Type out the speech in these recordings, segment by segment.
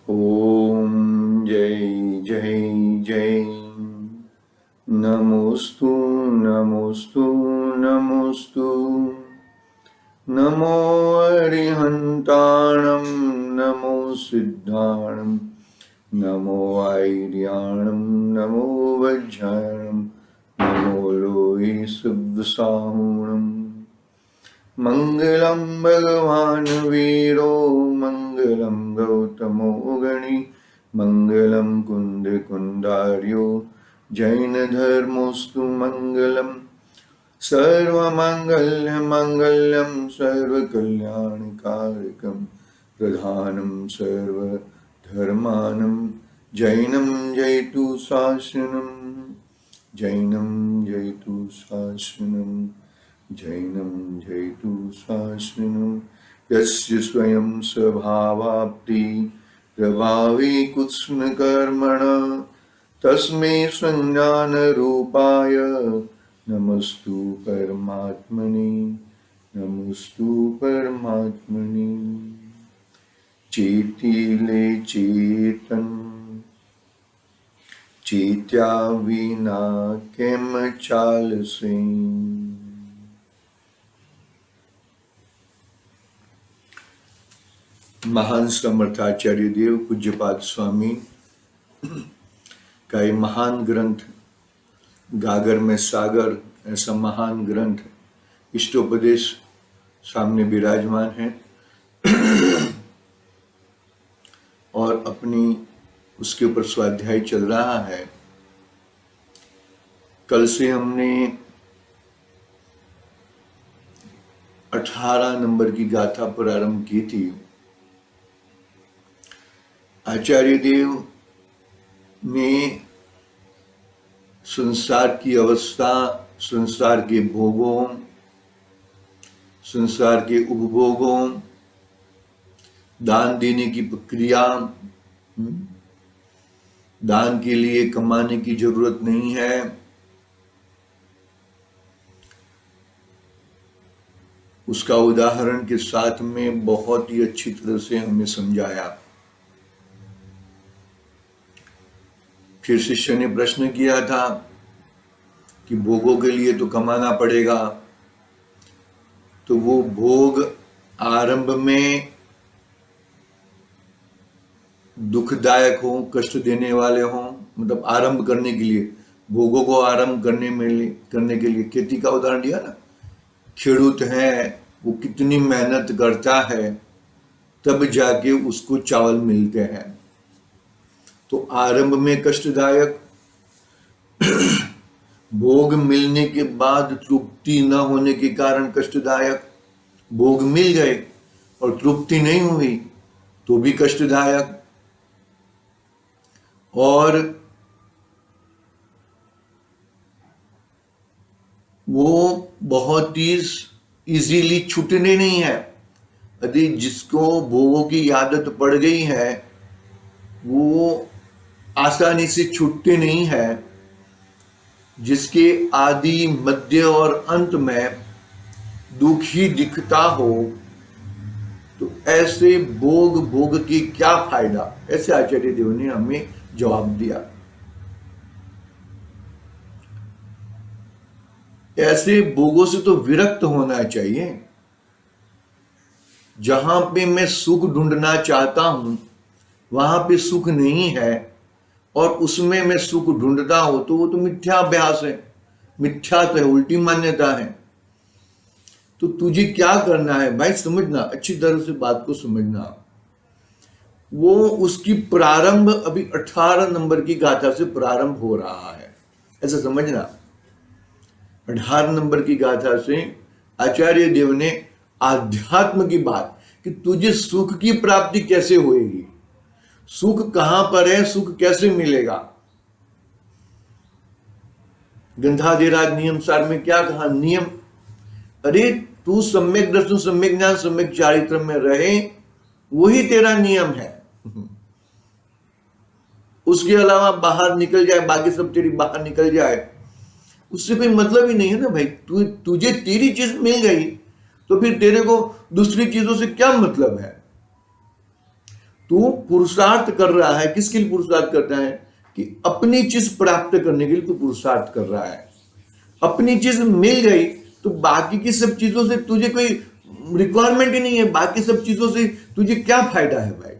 ओम जय जय जय। नमोस्तु नमोस्तु नमोस्तु। नमो अरिहन्ताणं नमो सिद्धाणं नमो आयर्याणं नमो वज्राणं नमो लोहि सुब्बसाहुणम्। मंगलम भगवान वीरो मंगलम गौतमो गणि मंगलम कुंद कुंदार्यो जैन धर्मोस्तु मंगलम। सर्वमंगल्य मंगल्यम सर्वकल्याणकारकम प्रधानम सर्वधर्मानं जैनम जयतु शासनम। जैनम जयतु शासनम। जैनं जयतु शासनम्। यस्य स्वयं स्वभावाप्ति प्रभावी कुत्स्नकर्मणः तस्मै संज्ञानरूपाय नमस्तु परमात्मने। नमस्तु परमात्मने। चेतिले चेतन चेत्या विना किम चालसे। महान समर्थाचार्य देव पूज्यपाद स्वामी का ये महान ग्रंथ गागर में सागर, ऐसा महान ग्रंथ इष्टोपदेश सामने विराजमान है और अपनी उसके ऊपर स्वाध्याय चल रहा है। कल से हमने 18 नंबर की गाथा प्रारंभ की थी। आचार्य देव ने संसार की अवस्था, संसार के भोगों, संसार के उपभोगों, दान देने की प्रक्रिया, दान के लिए कमाने की जरूरत नहीं है, उसका उदाहरण के साथ में बहुत ही अच्छी तरह से हमें समझाया। फिर शिष्य ने प्रश्न किया था कि भोगों के लिए तो कमाना पड़ेगा, तो वो भोग आरंभ में दुखदायक हो, कष्ट देने वाले हो, मतलब आरंभ करने के लिए, भोगों को आरंभ करने के लिए खेती का उदाहरण दिया ना। खेडूत है, वो कितनी मेहनत करता है तब जाके उसको चावल मिलते हैं, तो आरंभ में कष्टदायक, भोग मिलने के बाद तृप्ति न होने के कारण कष्टदायक, भोग मिल गए और तृप्ति नहीं हुई तो भी कष्टदायक, और वो बहुत ही इजीली छूटने नहीं है। यदि जिसको भोगों की आदत पड़ गई है वो आसानी से छूटते नहीं है। जिसके आदि मध्य और अंत में दुख ही दिखता हो तो ऐसे भोग की क्या फायदा, ऐसे आचार्य देव ने हमें जवाब दिया। ऐसे भोगों से तो विरक्त होना चाहिए। जहां पे मैं सुख ढूंढना चाहता हूं वहां पे सुख नहीं है और उसमें मैं सुख ढूंढता हूं तो वो तो मिथ्याभ्यास है, मिथ्यात्व है, उल्टी मान्यता है। तो तुझे क्या करना है भाई, समझना, अच्छी तरह से बात को समझना। वो उसकी प्रारंभ अभी 18 नंबर की गाथा से प्रारंभ हो रहा है, ऐसा समझना। 18 नंबर की गाथा से आचार्य देव ने आध्यात्म की बात कि तुझे सुख की प्राप्ति कैसे होएगी, सुख कहां पर है, सुख कैसे मिलेगा। गंधाधिराज नियम सार में क्या कहा, नियम, अरे तू सम्यक दर्शन, सम्यक ज्ञान, सम्यक चारित्र में रहे, वही तेरा नियम है। उसके अलावा बाहर निकल जाए, बाकी सब तेरी बाहर निकल जाए, उससे कोई मतलब ही नहीं है ना भाई। तुझे तेरी चीज मिल गई तो फिर तेरे को दूसरी चीजों से क्या मतलब है। तू पुरुषार्थ कर रहा है, किसके लिए पुरुषार्थ करता है? कि अपनी चीज प्राप्त करने के लिए तू पुरुषार्थ कर रहा है। अपनी चीज मिल गई तो बाकी की सब चीजों से तुझे कोई रिक्वायरमेंट ही नहीं है। बाकी सब चीजों से तुझे क्या फायदा है भाई?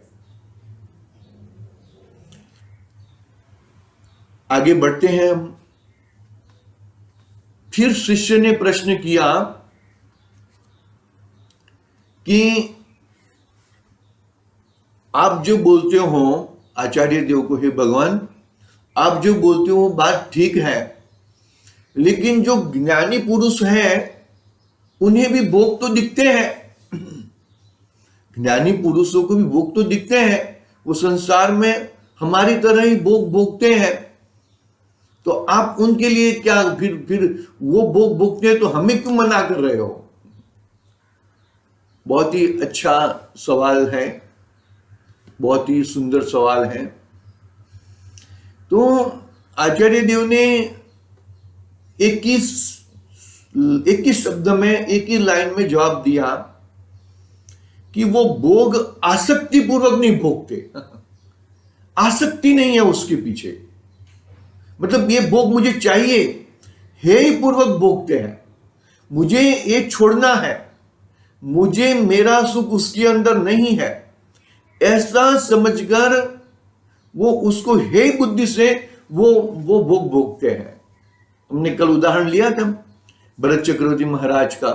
आगे बढ़ते हैं हम। फिर शिष्य ने प्रश्न किया कि आप जो बोलते हो आचार्य देव को, हे भगवान, आप जो बोलते हो बात ठीक है, लेकिन जो ज्ञानी पुरुष हैं उन्हें भी भोग तो दिखते हैं। ज्ञानी पुरुषों को भी भोग तो दिखते हैं, वो संसार में हमारी तरह ही भोग भोगते हैं। तो आप उनके लिए क्या फिर वो भोग भोगते हैं तो हमें क्यों मना कर रहे हो? बहुत ही अच्छा सवाल है, बहुत ही सुंदर सवाल है। तो आचार्य देव ने एक ही शब्द में, एक ही लाइन में जवाब दिया कि वो भोग आसक्ति पूर्वक नहीं भोगते। आसक्ति नहीं है उसके पीछे, मतलब ये भोग मुझे चाहिए हे ही पूर्वक भोगते हैं। मुझे ये छोड़ना है, मुझे मेरा सुख उसके अंदर नहीं है, ऐसा समझकर वो उसको हे बुद्धि से वो भोग भोगते हैं। हमने कल उदाहरण लिया था भरत चक्रवर्ती महाराज का।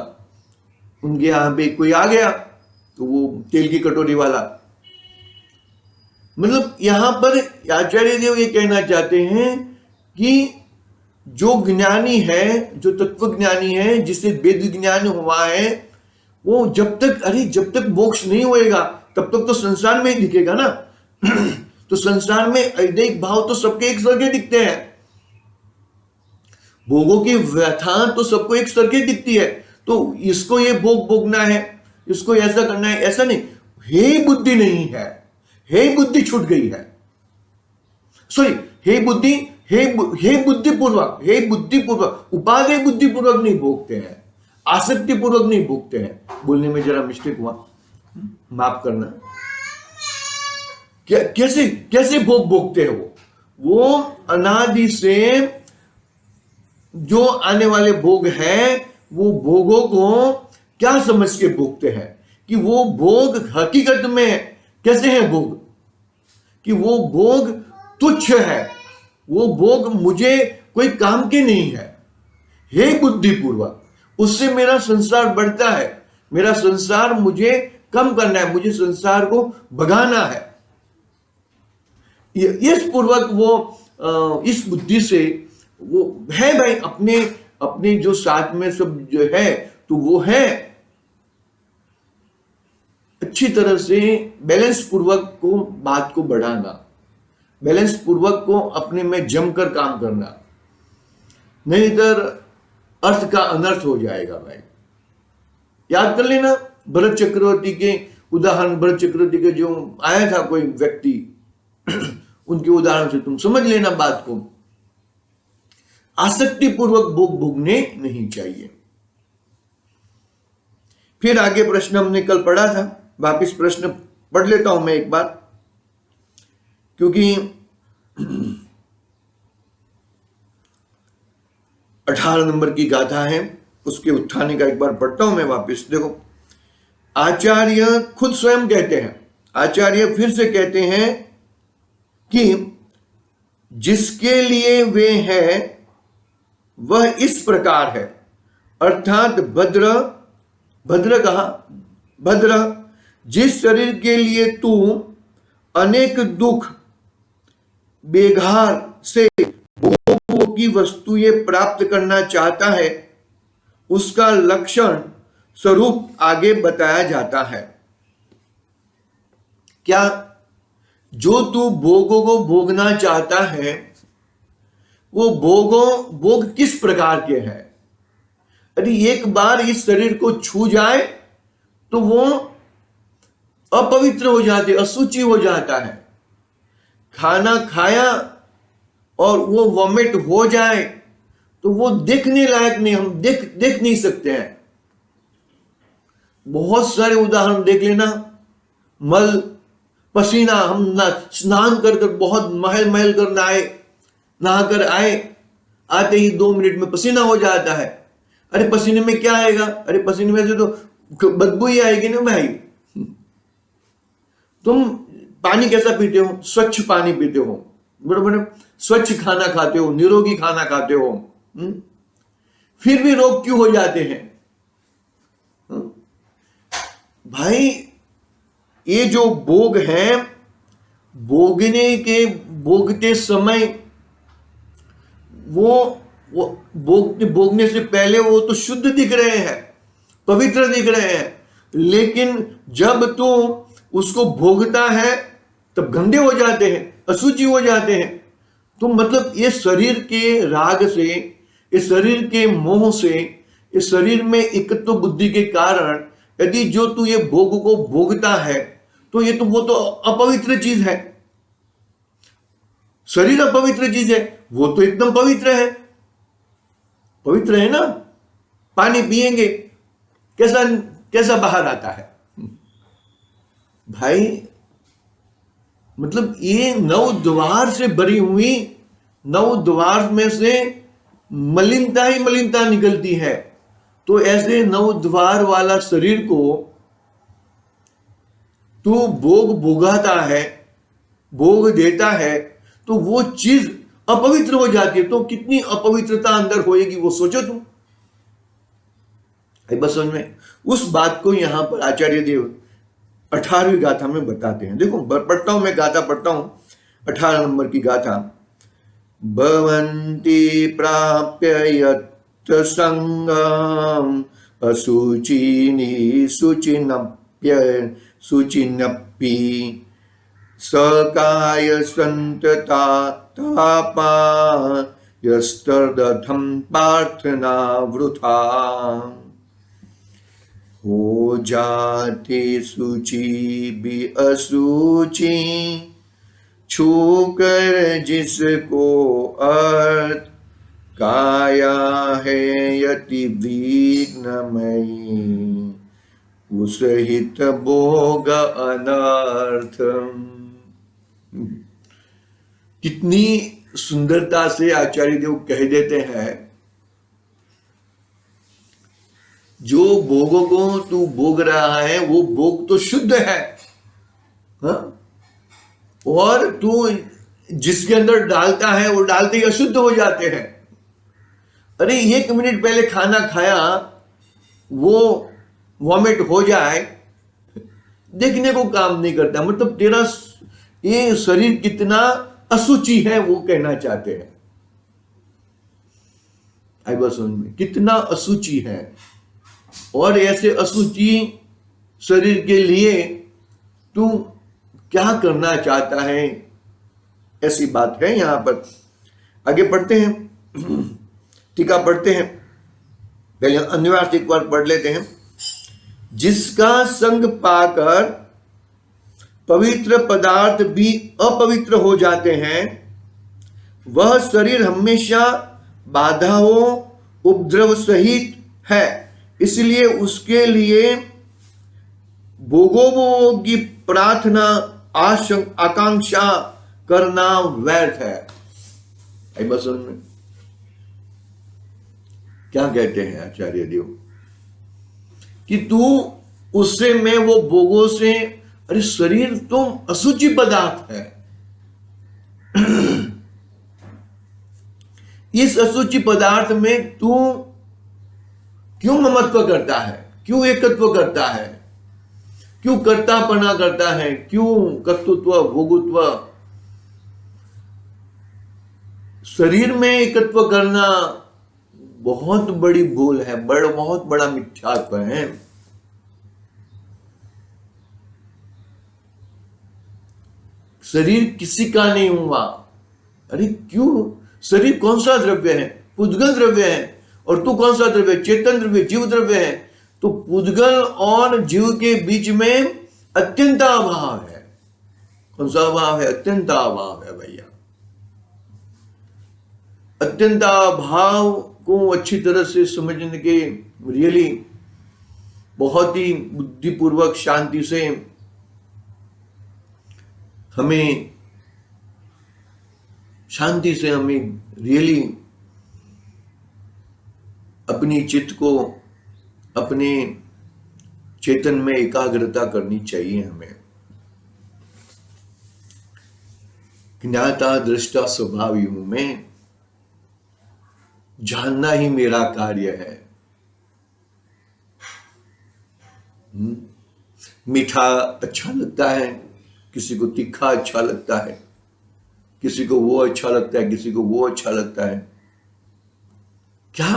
उनके यहां पे कोई आ गया तो वो तेल की कटोरी वाला, मतलब यहां पर आचार्य देव ये कहना चाहते हैं कि जो ज्ञानी है, जो तत्व ज्ञानी है, जिसे वेद ज्ञान हुआ है, वो जब तक मोक्ष नहीं होएगा तब तक तो संसार में ही दिखेगा ना। तो संसार में ऐदैहिक भाव तो सबके एक सरके दिखते हैं, भोगों की व्यथा तो सबको एक सरके दिखती है। तो इसको ये भोग भोगना है, इसको ऐसा करना है, ऐसा नहीं। हे बुद्धि नहीं है, हे बुद्धि छूट गई है, सॉरी, हे बुद्धि, हे बुद्धिपूर्वक, उपादेय बुद्धिपूर्वक नहीं भोगते हैं, आसक्ति पूर्वक नहीं भोगते हैं। बोलने में जरा मिस्टेक हुआ, माफ करना। कैसे भोग भोगते हैं? वो अनादि से जो आने वाले भोग हैं, वो भोगों को क्या समझ के भोगते हैं? कि वो भोग हकीकत में कैसे है भोग? कि वो भोग तुच्छ है, वो भोग मुझे कोई काम के नहीं है। हे बुद्धिपूर्वक, उससे मेरा संसार बढ़ता है, मेरा संसार मुझे कम करना है, मुझे संसार को भगाना है। इस पूर्वक वो इस बुद्धि से वो है भाई, अपने जो साथ में सब जो है तो वो है अच्छी तरह से बैलेंस पूर्वक को बात को बढ़ाना, बैलेंस पूर्वक को अपने में जमकर काम करना, नहीं तो अर्थ का अनर्थ हो जाएगा भाई। याद कर लेना भरत चक्रवर्ती के उदाहरण, भरत चक्रवर्ती के जो आया था कोई व्यक्ति, उनके उदाहरण से तुम समझ लेना बात को। आसक्ति पूर्वक भोग भोगने नहीं चाहिए। फिर आगे प्रश्न हमने कल पढ़ा था, वापिस प्रश्न पढ़ लेता हूं मैं एक बार, क्योंकि 18 नंबर की गाथा है, उसके उत्थान का एक बार पढ़ता हूं मैं वापिस। देखो, आचार्य खुद स्वयं कहते हैं, आचार्य फिर से कहते हैं कि जिसके लिए वे हैं वह इस प्रकार है, अर्थात भद्र कहा, भद्र, जिस शरीर के लिए तू अनेक दुख बेघार से भोगों की वस्तुएं प्राप्त करना चाहता है, उसका लक्षण स्वरूप आगे बताया जाता है। क्या? जो तू भोगों को भोगना चाहता है, वो भोग किस प्रकार के हैं? यदि एक बार इस शरीर को छू जाए तो वो अपवित्र हो जाते, अशुचि हो जाता है। खाना खाया और वो वॉमिट हो जाए तो वो देखने लायक नहीं, हम देख नहीं सकते हैं। बहुत सारे उदाहरण देख लेना, मल पसीना, हम स्नान कर कर बहुत महल महल कर नहा कर आए, आते ही 2 मिनट में पसीना हो जाता है। अरे पसीने में क्या आएगा? अरे पसीने में से तो बदबू ही आएगी ना भाई। तुम पानी कैसा पीते हो? स्वच्छ पानी पीते हो, बराबर? स्वच्छ खाना खाते हो, निरोगी खाना खाते हो, फिर भी रोग क्यों हो जाते हैं? भाई ये जो भोग है, भोगते समय वो भोगने से पहले वो तो शुद्ध दिख रहे हैं, पवित्र दिख रहे हैं, लेकिन जब तू उसको भोगता है तब गंदे हो जाते हैं, अशुचि हो जाते हैं। तो मतलब ये शरीर के राग से, इस शरीर के मोह से, इस शरीर में एकत्व बुद्धि के कारण यदि जो तू ये भोग को भोगता है तो ये तो वो तो अपवित्र चीज है। शरीर अपवित्र चीज है, वो तो एकदम पवित्र है, पवित्र है ना। पानी पिएंगे कैसा कैसा बाहर आता है भाई। मतलब ये 9 द्वार से भरी हुई, 9 द्वार में से मलिनता ही मलिनता निकलती है। तो ऐसे 9 द्वार वाला शरीर को तू भोग भोगाता है, भोग देता है, तो वो चीज अपवित्र हो जाती है। तो कितनी अपवित्रता अंदर होएगी वो सोचो तुम। बस समझ में। उस बात को यहां पर आचार्य देव 18वीं गाथा में बताते हैं। देखो पढ़ता हूं, मैं गाथा पढ़ता हूं, 18 नंबर की गाथा। भवन्ति प्राप्य यत्र संगम अशुचिनी शुचिनप्पि सकाय संतता तापा यस्तर्दथम प्रार्थना वृथा हो जाते सूची भी असूची छूकर जिसको अर्थ काया है यति विघ्नमयी उस हित भोग अनर्थ। कितनी सुंदरता से आचार्य देव कह देते हैं, जो भोगों को तू भोग रहा है वो भोग तो शुद्ध है, हा? और तू जिसके अंदर डालता है वो डालते ही अशुद्ध हो जाते हैं। अरे 1 मिनट पहले खाना खाया, वो वॉमिट हो जाए, देखने को काम नहीं करता। मतलब तेरा ये शरीर कितना अशुचि है वो कहना चाहते हैं। आई बात समझ में? कितना अशुचि है। और ऐसे अशुचि शरीर के लिए तू क्या करना चाहता है, ऐसी बात है यहां पर। आगे पढ़ते हैं, टीका पढ़ते हैं। पहले अन्वयार्थ एक बार पढ़ लेते हैं। जिसका संग पाकर पवित्र पदार्थ भी अपवित्र हो जाते हैं, वह शरीर हमेशा बाधाओं उपद्रव सहित है, इसलिए उसके लिए भोगों की प्रार्थना आकांक्षा करना व्यर्थ है। बस में क्या कहते हैं आचार्य देव कि तू उससे में वो भोगों से, अरे शरीर तुम अशुचि पदार्थ है, इस अशुचि पदार्थ में तू क्यों ममत्व करता है, क्यों एकत्व करता है, क्यों कर्तापना करता है, क्यों कर्तृत्व भोगुत्व। शरीर में एकत्व करना बहुत बड़ी भूल है, बहुत बड़ा मिथ्यात्व है। शरीर किसी का नहीं हुआ। अरे क्यों? शरीर कौन सा द्रव्य है? पुद्गल द्रव्य है। और तू कौन सा द्रव्य? चेतन द्रव्य, जीव द्रव्य है। तो पुद्गल और जीव के बीच में अत्यंताभाव है। कौन सा अभाव है? अत्यंताभाव है भैया। अत्यंताभाव को अच्छी तरह से समझने के रियली बहुत ही बुद्धिपूर्वक शांति से हमें शांति से, हमें रियली अपनी चित्त को अपने चेतन में एकाग्रता करनी चाहिए। हमें ज्ञाता दृष्टा स्वभाव यूं में जानना ही मेरा कार्य है। मीठा अच्छा लगता है, किसी को तीखा अच्छा लगता है, किसी को वो अच्छा लगता है, किसी को वो अच्छा लगता है। क्या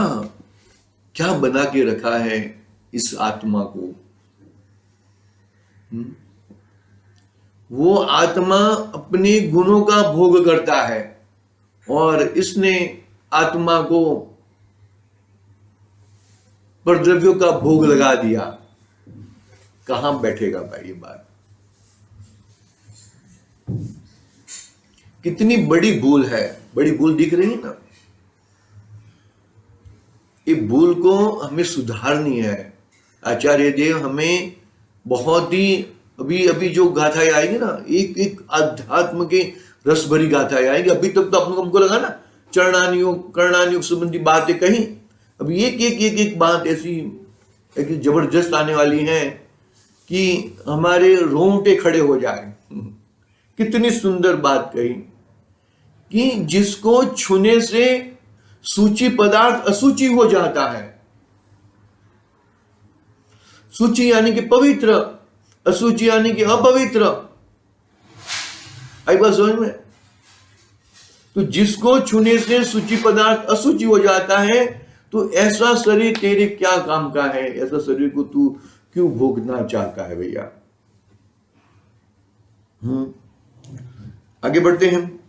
क्या बना के रखा है इस आत्मा को? वो आत्मा अपने गुणों का भोग करता है और इसने आत्मा को परद्रव्यों का भोग लगा दिया। कहां बैठेगा भाई ये बात? कितनी बड़ी भूल है। बड़ी भूल दिख रही है ना? ये भूल को हमें सुधारनी है। आचार्य देव हमें बहुत ही अभी अभी जो गाथाएं आएंगी ना, एक एक अध्यात्म के रस भरी गाथाएं आएंगी। अभी तक तो हमको लगा ना चरणानियोग कर्णानियोग संबंधी बातें कहीं, अभी एक एक एक एक बात ऐसी एक जबरदस्त आने वाली है कि हमारे रोंगटे खड़े हो जाए। कितनी सुंदर बात कही कि जिसको छूने से सूची पदार्थ असूची हो जाता है। सूची यानी कि पवित्र, असूची यानी कि अपवित्र। आई बात समझ में? तो जिसको छूने से सूची पदार्थ असूची हो जाता है, तो ऐसा शरीर तेरे क्या काम का है? ऐसा शरीर को तू क्यों भोगना चाहता है भैया? आगे बढ़ते हैं।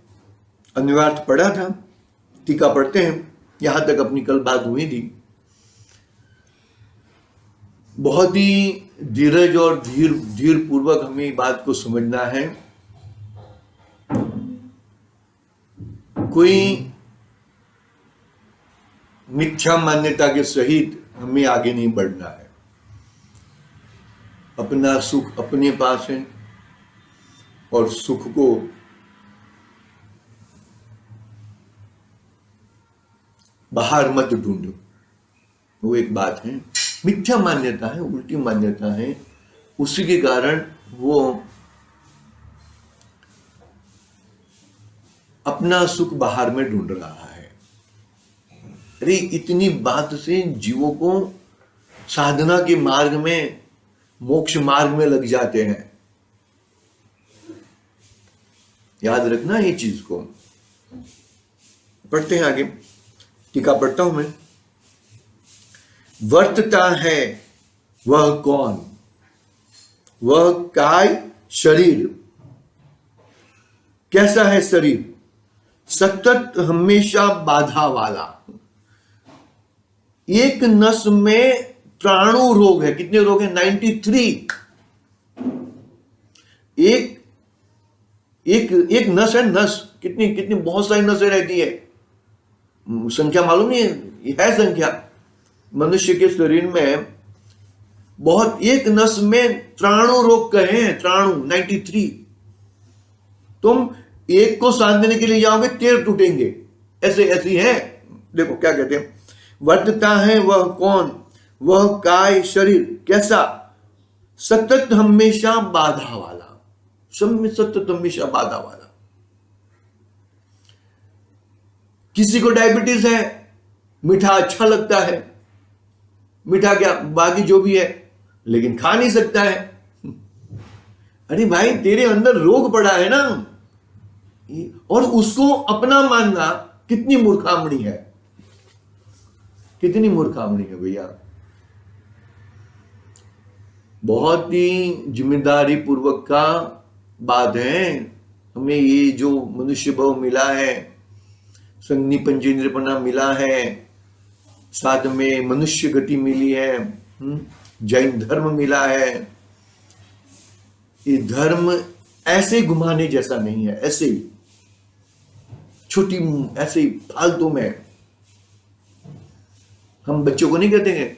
अन्वयार्थ पढ़ा था, टीका पढ़ते हैं। यहां तक अपनी कल बात हुई थी। बहुत ही धीरज और धीर पूर्वक हमें बात को समझना है। कोई मिथ्या मान्यता के सहित हमें आगे नहीं बढ़ना है। अपना सुख अपने पास है और सुख को बाहर मत ढूंढो। वो एक बात है, मिथ्या मान्यता है, उल्टी मान्यता है। उसी के कारण वो अपना सुख बाहर में ढूंढ रहा है। अरे इतनी बात से जीवों को साधना के मार्ग में, मोक्ष मार्ग में लग जाते हैं। याद रखना ये चीज को। पढ़ते हैं आगे, टीका पढ़ता हूं मैं। वर्तता है वह कौन? वह काय शरीर। कैसा है शरीर? सतत हमेशा बाधा वाला। एक नस में त्राणु रोग है। कितने रोग हैं? 93। एक नस है। नस कितनी कितनी बहुत सारी नसें रहती है। संख्या मालूम नहीं है संख्या। मनुष्य के शरीर में बहुत, एक नस में त्राणु रोग कहे हैं। त्राणु 93। तुम एक को साथ देने के लिए जाओगे 13 टूटेंगे। ऐसे ऐसी है। देखो क्या कहते हैं। वर्तता है वह कौन? वह काय शरीर कैसा? सतत हमेशा बाधा वाला। सब में सतत हमेशा बाधा वाला। किसी को डायबिटीज है, मीठा अच्छा लगता है। मीठा क्या, बाकी जो भी है, लेकिन खा नहीं सकता है। अरे भाई तेरे अंदर रोग पड़ा है ना, और उसको अपना मानना कितनी मूर्खामणी है। कितनी मूर्खामणी है भैया। बहुत ही जिम्मेदारी पूर्वक का बात है। हमें ये जो मनुष्य भाव मिला है, संगनी पंचेंद्रियपना मिला है, साथ में मनुष्य गति मिली है, जैन धर्म मिला है। ये धर्म ऐसे घुमाने जैसा नहीं है। ऐसे ही छोटी, ऐसे ही फालतू में। हम बच्चों को नहीं कहते हैं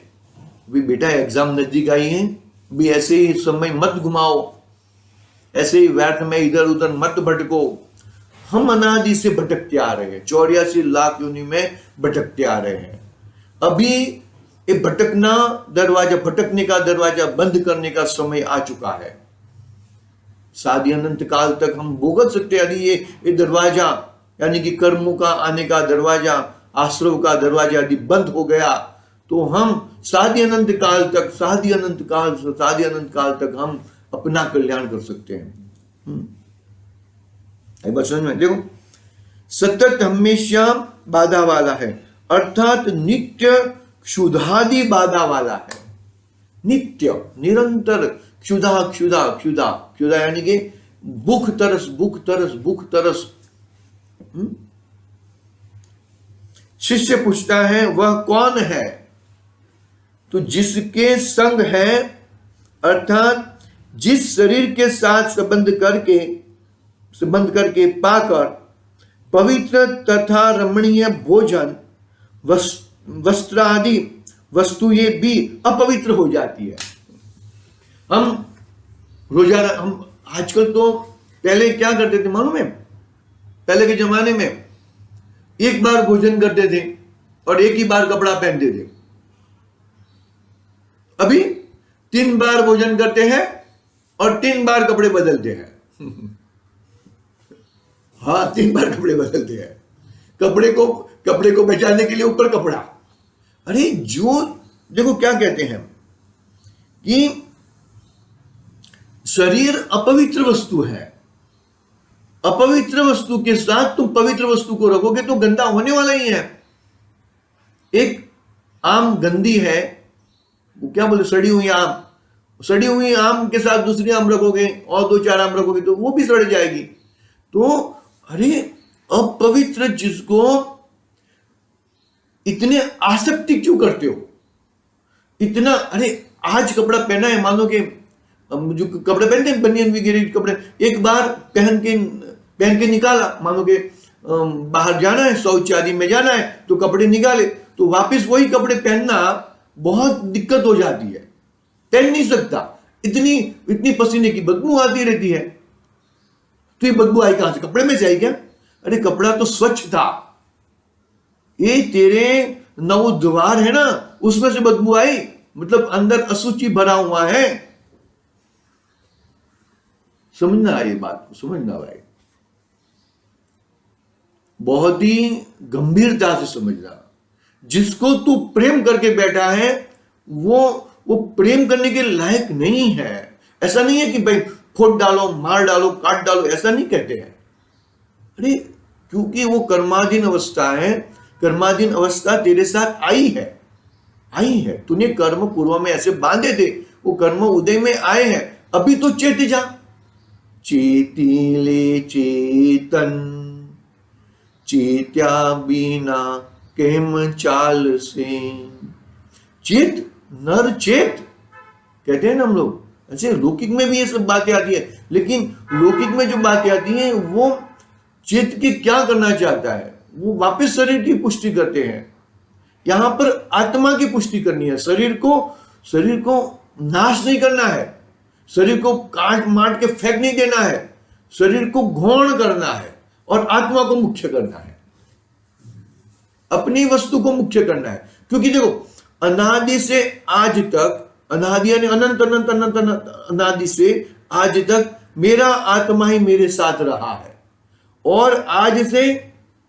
भी बेटा एग्जाम नजदीक आई है, भी ऐसे ही समय मत घुमाओ, ऐसे ही व्यर्थ में इधर उधर मत भटको। हम अनादि से भटकते आ रहे हैं, 84 लाख योनि में भटकते आ रहे हैं। अभी ये भटकने का दरवाजा बंद करने का समय आ चुका है। शादी अनंत काल तक हम भोगत सकते हैं। यदि ये दरवाजा यानी कि कर्मों का आने का दरवाजा, आश्रव का दरवाजा यदि बंद हो गया तो हम शादी अनंत काल तक हम अपना कल्याण कर सकते हैं। एक बात समझ में देखो, सतत हमेशा बाधा वाला है, अर्थात नित्य क्षुधादि बाधा वाला है। नित्य निरंतर क्षुधा यानी कि भूख तरस। शिष्य पूछता है वह कौन है? तो जिसके संग है, अर्थात जिस शरीर के साथ संबंध करके पाकर पवित्र तथा रमणीय भोजन वस्त्र आदि वस्तुएं भी अपवित्र हो जाती है। हम रोजाना, हम आजकल तो, पहले क्या करते थे मालूम है? पहले के जमाने में एक बार भोजन करते थे और एक ही बार कपड़ा पहनते थे। अभी 3 बार भोजन करते हैं और 3 बार कपड़े बदलते हैं। हाँ, 3 बार कपड़े बदलते हैं। कपड़े को बचाने के लिए ऊपर कपड़ा। अरे जो देखो क्या कहते हैं कि शरीर अपवित्र वस्तु है। अपवित्र वस्तु के साथ तुम पवित्र वस्तु को रखोगे तो गंदा होने वाला ही है। एक आम गंदी है, वो क्या बोले, सड़ी हुई आम के साथ दूसरी आम रखोगे और 2-4 आम रखोगे तो वो भी सड़ जाएगी। तो अरे अपवित्र जिसको इतने आसक्ति क्यों करते हो? इतना, अरे आज कपड़ा पहना है, मान लो कि जो कपड़े पहनते हैं बनियान वगैरह कपड़े, एक बार पहन के निकाला, मान लो कि बाहर जाना है, शौच आदि में जाना है तो कपड़े निकाले, तो वापस वही कपड़े पहनना बहुत दिक्कत हो जाती है, पहन नहीं सकता, इतनी पसीने की बदबू आती रहती है। तो ये बदबू आई कहां से? कपड़े में से आई क्या? अरे कपड़ा तो स्वच्छ था, ये तेरे नवद्वार है ना, उसमें से बदबू आई, मतलब अंदर अशुचि भरा हुआ है। समझना ये बात को, समझना भाई, बहुत ही गंभीरता से समझना। जिसको तू प्रेम करके बैठा है वो प्रेम करने के लायक नहीं है। ऐसा नहीं है कि भाई फोड़ डालो, मार डालो, काट डालो, ऐसा नहीं कहते हैं। अरे क्योंकि वो कर्माधीन अवस्था है, कर्माधीन अवस्था तेरे साथ आई है। तूने कर्म पूर्व में ऐसे बांधे थे, वो कर्म उदय में आए हैं। अभी तो चेत जा, चेतीले चेतन, चेत्या बिना केम चाल से। चेत, नर चेत कहते हैं ना हम लोग। ऐसे लौकिक में भी ये सब बातें आती है, लेकिन लौकिक में जो बातें आती हैं वो चेत की क्या करना चाहता है? वो वापस शरीर की पुष्टि करते हैं। यहां पर आत्मा की पुष्टि करनी है। शरीर को नाश नहीं करना है, शरीर को काट माट के फेंक नहीं देना है, शरीर को घोण करना है और आत्मा को मुख्य करना है, अपनी वस्तु को मुख्य करना है। क्योंकि देखो, अनादि से आज तक, अनादि यानी अनंत अनंत अनंत अनादि से आज तक मेरा आत्मा ही मेरे साथ रहा है, और आज से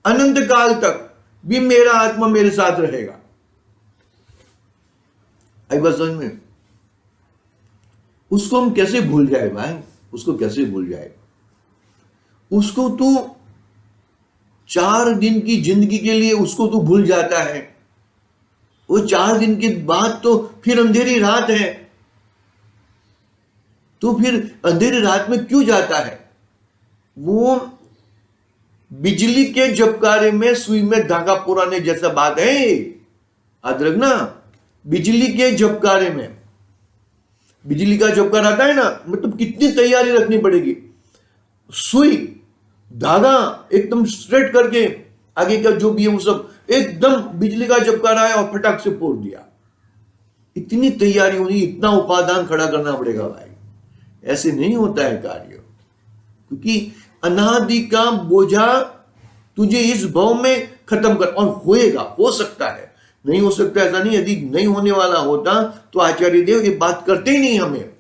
अनंत काल तक भी मेरा आत्मा मेरे साथ रहेगा। आई बात समझ में? उसको हम कैसे भूल जाए भाई? उसको कैसे भूल जाए? उसको तू 4 दिन की जिंदगी के लिए उसको तू भूल जाता है। वो 4 दिन के बाद तो फिर अंधेरी रात है। तो फिर अंधेरी रात में क्यों जाता है? वो बिजली के झपकारे में सुई में धागा पुराने जैसा बात है। याद रखना, बिजली के झपकारे में, बिजली का झपकार आता है ना, मतलब कितनी तैयारी रखनी पड़ेगी। सुई धागा एकदम स्ट्रेट करके, आगे का जो भी है वो सब एकदम बिजली का झपकार आया और फटाक से फोड़ दिया। इतनी तैयारी होनी, इतना उपादान खड़ा करना पड़ेगा भाई, ऐसे नहीं होता है कार्य। क्योंकि अनादि का बोझा तुझे इस भव में खत्म कर, और होएगा, हो सकता है, नहीं हो सकता ऐसा नहीं। यदि नहीं होने वाला होता तो आचार्य देव ये बात करते ही नहीं, हमें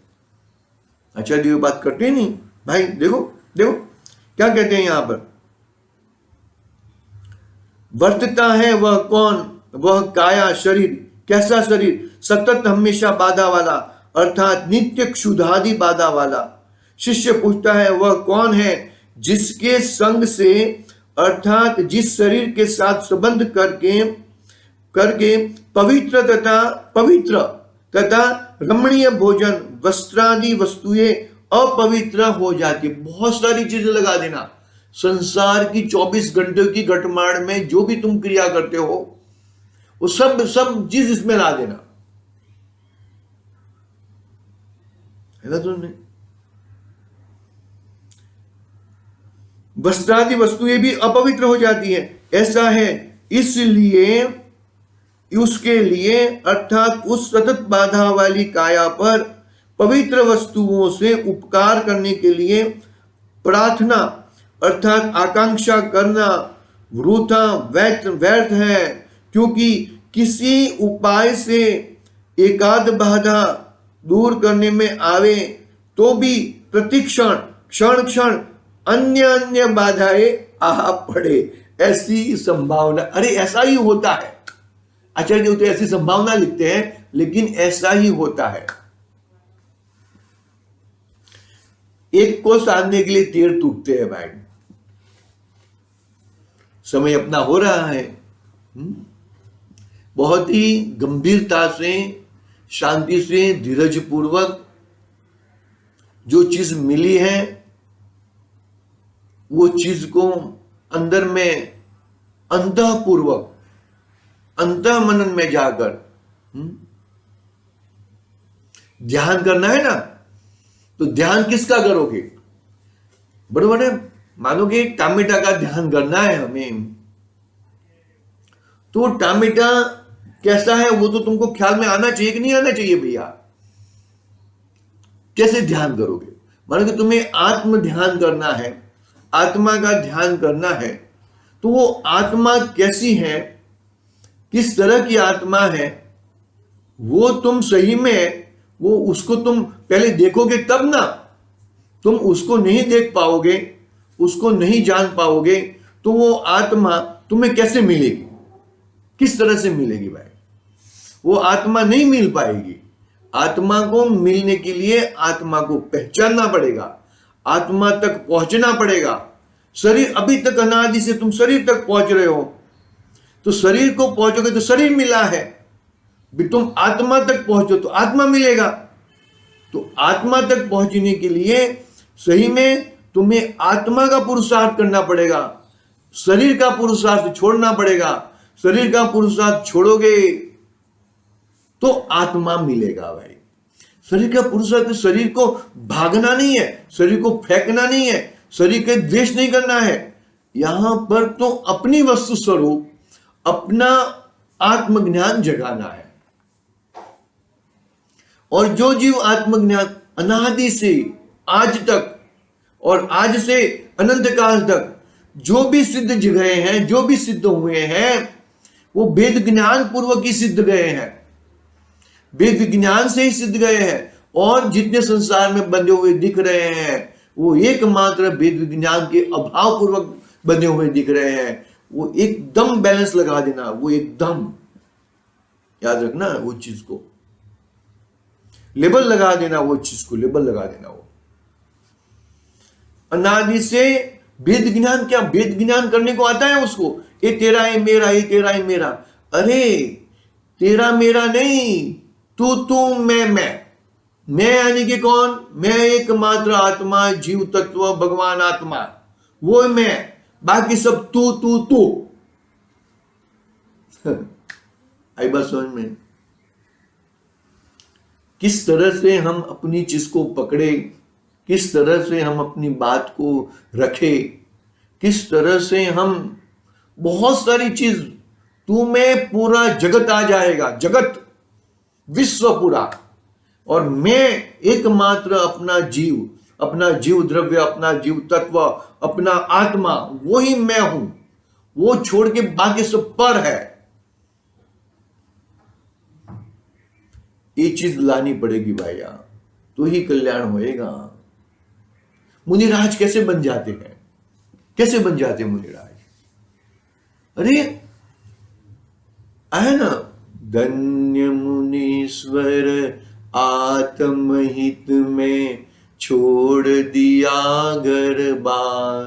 आचार्य देव बात करते ही नहीं। भाई देखो देखो क्या कहते हैं यहां पर, वर्तता है वह कौन, वह काया शरीर, कैसा शरीर, सतत हमेशा बाधा वाला, अर्थात नित्य क्षुधादि बाधा वाला। शिष्य पूछता है वह कौन है, जिसके संग से, अर्थात जिस शरीर के साथ संबंध करके करके पवित्र तथा रमणीय भोजन वस्त्रादि वस्तुएं अपवित्र हो जाती। बहुत सारी चीजें लगा देना, संसार की 24 घंटे की घटमाड़ में जो भी तुम क्रिया करते हो वो सब चीज इसमें ला देना, है ना तुमने। वस्त्रादि वस्तुएं भी अपवित्र हो जाती है, ऐसा है इसलिए उसके लिए, अर्थात उस सतत बाधा वाली काया पर पवित्र वस्तुओं से उपकार करने के लिए प्रार्थना अर्थात आकांक्षा करना वृथा व्यर्थ है, क्योंकि किसी उपाय से एकाध बाधा दूर करने में आवे तो भी प्रतिक्षण क्षण क्षण अन्य बाधाएं आ पड़े, ऐसी संभावना। अरे ऐसा ही होता है, आचार्य देव तो ऐसी संभावना लिखते हैं, लेकिन ऐसा ही होता है। एक को साधने के लिए तीर टूटते हैं भाई। समय अपना हो रहा है, बहुत ही गंभीरता से, शांति से, धीरज पूर्वक जो चीज मिली है वो चीज को अंदर में अंतःपूर्वक अंतः मनन में जाकर ध्यान करना है ना। तो ध्यान किसका करोगे, बरोबर है, मानोगे टामेटा का ध्यान करना है हमें, तो टामेटा कैसा है वो तो तुमको ख्याल में आना चाहिए कि नहीं आना चाहिए भैया। कैसे ध्यान करोगे, मानो कि तुम्हें आत्म ध्यान करना है, आत्मा का ध्यान करना है, तो वो आत्मा कैसी है, किस तरह की आत्मा है, वो तुम सही में वो उसको तुम पहले देखोगे तब ना। तुम उसको नहीं देख पाओगे, उसको नहीं जान पाओगे, तो वो आत्मा तुम्हें कैसे मिलेगी, किस तरह से मिलेगी भाई। वो आत्मा नहीं मिल पाएगी। आत्मा को मिलने के लिए आत्मा को पहचानना पड़ेगा, आत्मा तक पहुंचना पड़ेगा। शरीर अभी तक अनादि से तुम शरीर तक पहुंच रहे हो, तो शरीर को पहुंचोगे तो शरीर मिला है, भी तुम आत्मा तक पहुंचो तो आत्मा मिलेगा। तो आत्मा तक पहुंचने के लिए सही में तुम्हें आत्मा का पुरुषार्थ करना पड़ेगा, शरीर का पुरुषार्थ छोड़ना पड़ेगा। शरीर का पुरुषार्थ छोड़ोगे तो आत्मा मिलेगा भाई। शरीर का पुरुषार्थ, शरीर को भागना नहीं है, शरीर को फेंकना नहीं है, शरीर के द्वेष नहीं करना है। यहां पर तो अपनी वस्तु स्वरूप अपना आत्मज्ञान जगाना है। और जो जीव आत्मज्ञान अनादि से आज तक और आज से अनंत काल तक जो भी सिद्ध गए हैं, जो भी सिद्ध हुए हैं, वो वेद ज्ञान पूर्वक ही सिद्ध गए हैं, वेद ज्ञान से ही सिद्ध गए हैं। और जितने संसार में बंधे हुए दिख रहे हैं वो एकमात्र वेद ज्ञान के अभाव पूर्वक बंधे हुए दिख रहे हैं। वो एकदम बैलेंस लगा देना, वो एकदम याद रखना, वो चीज को लेबल लगा देना, वो चीज को लेबल लगा देना। वो अनादि से वेद ज्ञान, क्या वेद ज्ञान करने को आता है उसको, ये तेरा है मेरा, ये तेरा है मेरा। अरे तेरा मेरा नहीं, तू मैं यानी कि कौन, मैं एकमात्र आत्मा, जीव तत्व, भगवान आत्मा, वो मैं, बाकी सब तू। आई बात समझ में। किस तरह से हम अपनी चीज को पकड़े, किस तरह से हम अपनी बात को रखे, किस तरह से हम, बहुत सारी चीज, तू में पूरा जगत आ जाएगा, जगत विश्व पूरा, और मैं एकमात्र अपना जीव, अपना जीव द्रव्य, अपना जीव तत्व, अपना आत्मा, वही मैं हूं, वो छोड़ के बाकी सब पर है। ये चीज लानी पड़ेगी भैया, तो ही कल्याण होएगा। मुनिराज कैसे बन जाते हैं? कैसे बन जाते हैं मुनिराज? अरे है ना, धन्य मुनीश्वर आत्महित में छोड़ दिया घर बार,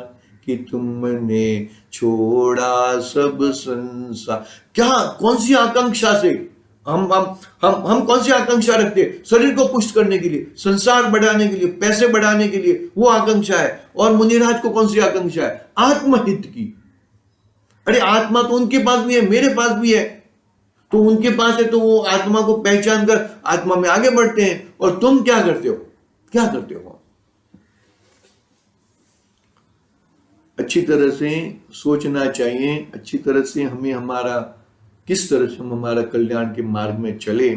कि तुमने छोड़ा सब संसार। क्या, कौन सी आकांक्षा से हम कौन सी आकांक्षा रखते हैं? शरीर को पुष्ट करने के लिए, संसार बढ़ाने के लिए, पैसे बढ़ाने के लिए, वो आकांक्षा है। और मुनिराज को कौन सी आकांक्षा है? आत्महित की। अरे आत्मा तो उनके पास भी है, मेरे पास भी है। तो उनके पास है तो वो आत्मा को पहचान कर आत्मा में आगे बढ़ते हैं। और तुम क्या करते हो? क्या करते हो? अच्छी तरह से सोचना चाहिए, अच्छी तरह से हमें हमारा, किस तरह से हम हमारा कल्याण के मार्ग में चले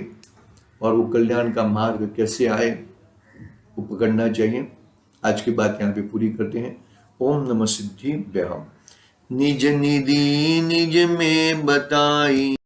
और वो कल्याण का मार्ग कैसे आए, वो पकड़ना चाहिए। आज की बात यहाँ पे पूरी करते हैं। ओम नमः सिद्धि व्याम। निज निधि निज में बताई।